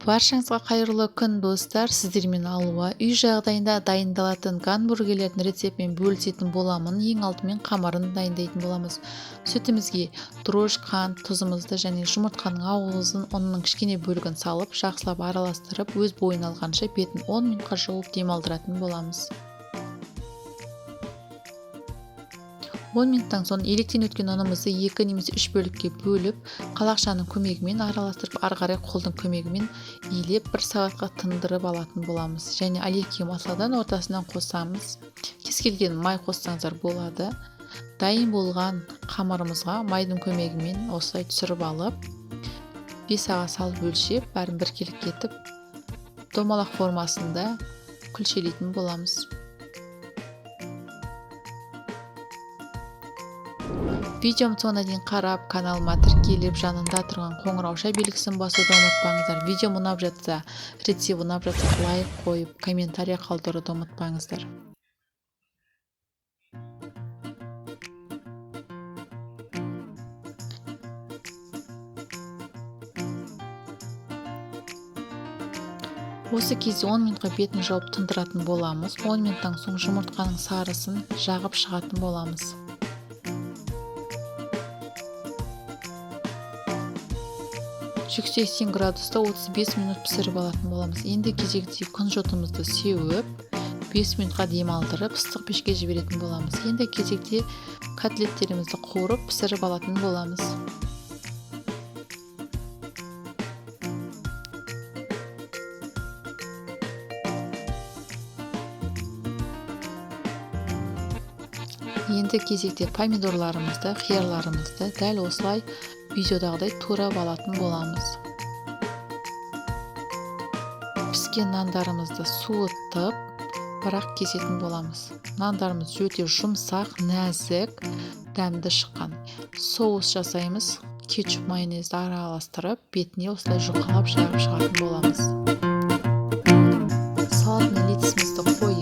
Баршаңызға қайырлы күн достар, сіздермен Алуа. Үй жағдайында дайындалатын гамбургерлердің рецептімен бөлісетін боламын. Ең алдымен қамырын дайындайтын боламыз. Сүтімізге дрожж, қант, тұзымызды және жұмыртқаның ауызын ұнның кішкене бөлігін салып, жақсылап араластырып, өз бойын алғанша бетін 10 минутқа жуып демалдыратын боламыз. 10 минуттан соң електен өткен ұнымызды 2 немесе 3 бөлікке бөліп, қалақшаның көмегімен араластырып, ары қарай қолдың көмегімен илеп 1 сағатқа тындырып алатын боламыз. Және оливковый маслодан ортасынан қосамыз. Кез келген май қоссаңыздар болады. Дайын болған қамырымызға майдың көмегімен осылай түсіріп алып, 5 сағат салып өлшеп, бәрін біркелкі етіп, домалақ формасында күлшелейтін боламыз. Видеом соңына дейін қарап, каналыма тіркеліп, жанында тұрған қоңырауша белгісін басуды ұмытпаңыздар. Видео ұнап жатса, рецепт ұнап жатса, лайк қойып, комментарий қалдыруды ұмытпаңыздар. Осы кезде 10 минутқа бетін жауып тындыратын боламыз. 10 минуттан соң жұмыртқаның сарысын жағып шығатын боламыз. Жүк 80 градуста 35 минут пісіріп алатын боламыз. Енді кезекте күнжотымызды сеуіп, 5 минутқа демалдырып, ыстық пешке жіберетін боламыз. Енді кезекте котлеттерімізді қуырып, пісіріп алатын боламыз. Енді кезекте помидорларымызды, қиярларымызды дәл осылай видеодағыдай турап алатын боламыз. Піскен нандарымызды суытып, бірақ кесетін боламыз. Нандарымыз өте жұмсақ, нәзік, дәмді шыққан. Соус жасаймыз. Кетчуп, майонезді араластырып, бетіне осылай жұқалап жағып шығатын боламыз. Салат мен литісімізді қойып,